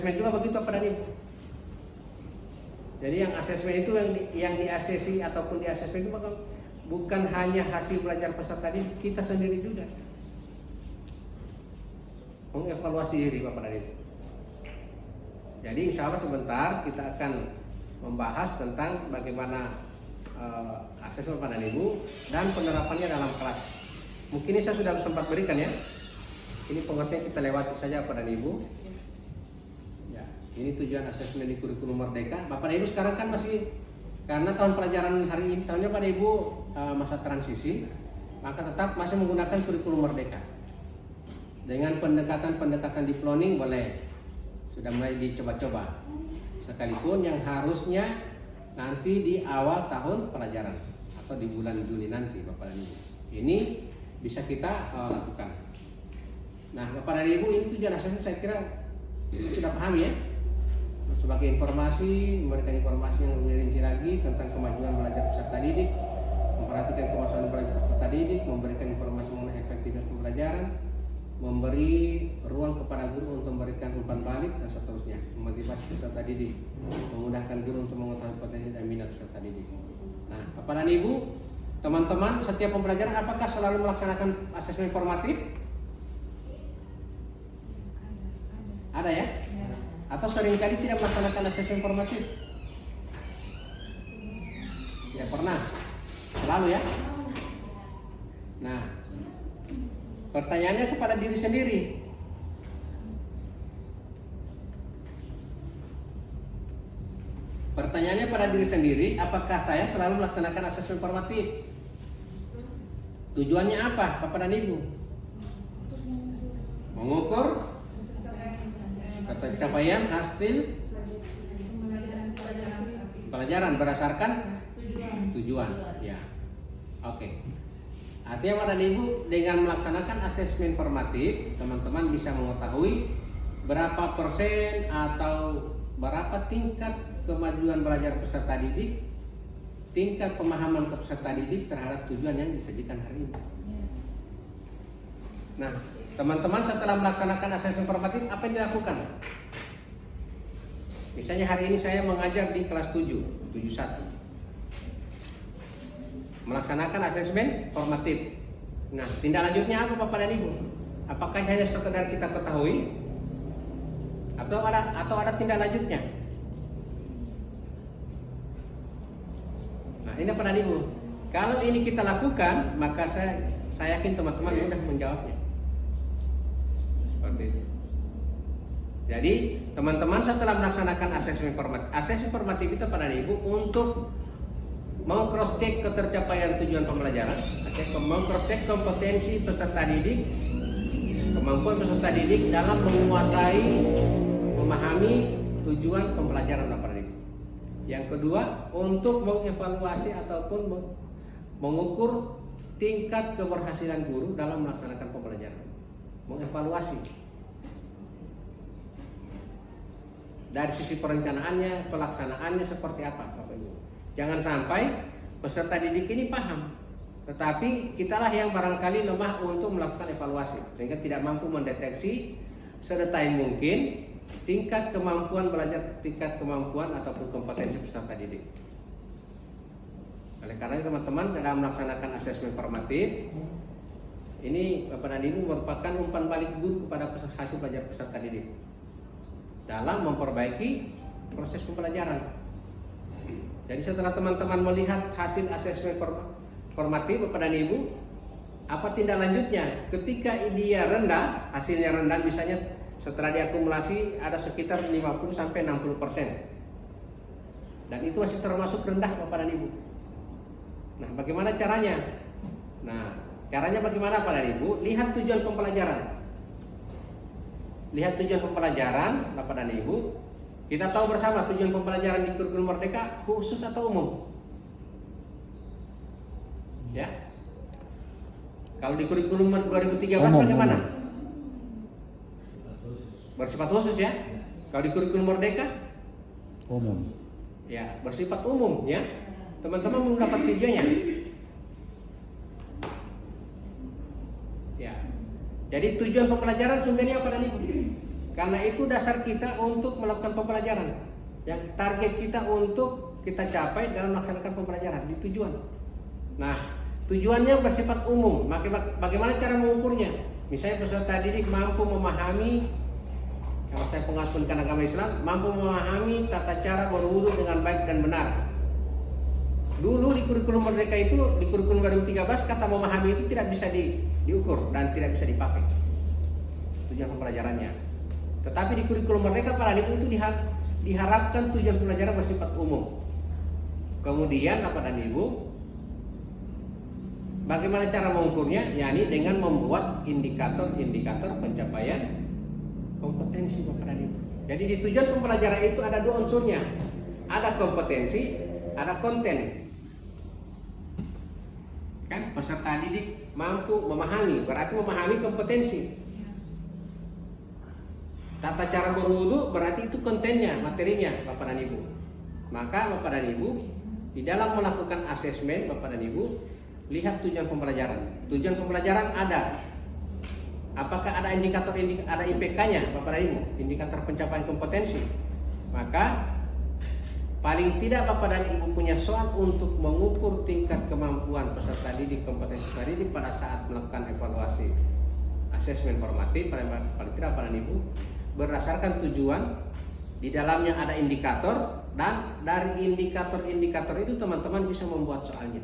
Asesmen juga begitu Bapak dan Ibu. Jadi yang asesmen itu yang diasesi ataupun di asesmen itu bukan hanya hasil belajar peserta didik, kita sendiri juga mengevaluasi diri Bapak dan Ibu. Jadi insya Allah sebentar kita akan membahas tentang bagaimana asesmen Bapak dan Ibu dan penerapannya dalam kelas. Mungkin ini saya sudah sempat berikan ya. Ini pengertian kita lewati saja Bapak dan Ibu. Ya, ini tujuan asesmen di kurikulum Merdeka. Bapak dan Ibu sekarang kan masih, karena tahun pelajaran hari ini tahunnya Bapak dan Ibu masa transisi, maka tetap masih menggunakan kurikulum Merdeka. Dengan pendekatan diploning boleh, sudah mulai dicoba-coba. Sekalipun yang harusnya nanti di awal tahun pelajaran atau di bulan Juni nanti Bapak dan Ibu. Ini bisa kita lakukan. Nah Bapak dan Ibu, ini tujuan asesmen saya kira sudah paham ya. Sebagai informasi, memberikan informasi yang lebih rinci lagi tentang kemajuan belajar peserta didik, memperhatikan kemajuan belajar peserta didik, memberikan informasi mengenai efektivitas pembelajaran, memberi ruang kepada guru untuk memberikan umpan balik dan seterusnya, memotivasi peserta didik, memudahkan guru untuk mengetahui potensi dan minat peserta didik. Nah, Bapak dan Ibu, teman-teman, setiap pembelajaran apakah selalu melaksanakan asesmen formatif? Ada ya? Atau seringkali tidak melaksanakan asesmen formatif? Ya pernah, selalu ya. Nah, pertanyaannya kepada diri sendiri. Pertanyaannya pada diri sendiri, apakah saya selalu melaksanakan asesmen formatif? Tujuannya apa, Bapak dan Ibu? Mengukur pencapaian hasil pelajaran berdasarkan tujuan. Ya, oke. Artinya Bapak dan Ibu, dengan melaksanakan asesmen formatif, teman-teman bisa mengetahui berapa persen atau berapa tingkat kemajuan belajar peserta didik, tingkat pemahaman peserta didik terhadap tujuan yang disajikan hari ini. Nah, teman-teman setelah melaksanakan asesmen formatif, apa yang dilakukan? Misalnya hari ini saya mengajar di kelas 71. Melaksanakan asesmen formatif. Nah, tindak lanjutnya apa Bapak dan Ibu? Apakah hanya sekedar kita ketahui atau ada tindak lanjutnya? Nah, ini Bapak dan Ibu. Kalau ini kita lakukan, maka saya yakin teman-teman mudah menjawabnya. Seperti itu. Jadi, teman-teman setelah melaksanakan asesmen formatif itu Bapak dan Ibu untuk cross check ketercapaian tujuan pembelajaran, cross check kompetensi peserta didik, kemampuan peserta didik dalam menguasai, memahami tujuan pembelajaran Bapak dan Ibu. Yang kedua, untuk mengevaluasi ataupun mengukur tingkat keberhasilan guru dalam melaksanakan pembelajaran. Mengevaluasi dari sisi perencanaannya, pelaksanaannya seperti apa Bapak Ibu. Jangan sampai peserta didik ini paham, tetapi kitalah yang barangkali lemah untuk melakukan evaluasi, sehingga tidak mampu mendeteksi sedetail mungkin tingkat kemampuan belajar, tingkat kemampuan ataupun kompetensi peserta didik. Oleh karena itu teman-teman, dalam melaksanakan asesmen formatif, ini Bapak dan Ibu merupakan umpan balik guru kepada hasil belajar peserta didik dalam memperbaiki proses pembelajaran. Jadi setelah teman-teman melihat hasil asesmen formatif Bapak dan Ibu, apa tindak lanjutnya? Ketika dia rendah, hasilnya rendah, misalnya setelah diakumulasi ada sekitar 50-60%, dan itu masih termasuk rendah Bapak dan Ibu. Nah, bagaimana caranya? Nah, caranya bagaimana Bapak dan Ibu? Lihat tujuan pembelajaran. Lihat tujuan pembelajaran Bapak dan Ibu. Kita tahu bersama tujuan pembelajaran di kurikulum Merdeka khusus atau umum? Ya. Kalau di kurikulum 2013 bagaimana? Bersifat khusus ya. Kalau di kurikulum Merdeka? Umum. Ya, bersifat umum ya. Teman-teman mendapat videonya. Ya. Jadi tujuan pembelajaran sumbernya apa dan Ibu? Karena itu dasar kita untuk melakukan pembelajaran. Yang target kita untuk kita capai dalam melaksanakan pembelajaran di tujuan. Nah, tujuannya bersifat umum. Bagaimana cara mengukurnya? Misalnya peserta didik mampu memahami, kalau saya pengasuh pendidikan agama Islam, mampu memahami tata cara berwudu dengan baik dan benar. Dulu di kurikulum Merdeka itu, di kurikulum 2013, kata memahami itu tidak bisa diukur dan tidak bisa dipakai tujuan pembelajarannya. Tetapi di kurikulum Merdeka Pak Danib itu diharapkan tujuan pembelajaran bersifat umum. Kemudian Bapak dan Ibu, bagaimana cara mengukurnya? Yakni dengan membuat indikator-indikator pencapaian kompetensi Bapak dan Ibu. Jadi di tujuan pembelajaran itu ada dua unsurnya. Ada kompetensi, ada konten. Kan peserta didik mampu memahami, berarti memahami kompetensi. Tata cara berwudu berarti itu kontennya, materinya Bapak dan Ibu. Maka Bapak dan Ibu di dalam melakukan asesmen Bapak dan Ibu lihat tujuan pembelajaran. Tujuan pembelajaran ada. Apakah ada indikator ada IPK-nya Bapak dan Ibu, indikator pencapaian kompetensi? Maka paling tidak Bapak dan Ibu punya soal untuk mengukur tingkat kemampuan peserta didik, kompetensi peserta didik pada saat melakukan evaluasi asesmen formatif. Paling tidak Bapak dan Ibu berdasarkan tujuan, di dalamnya ada indikator, dan dari indikator-indikator itu teman-teman bisa membuat soalnya.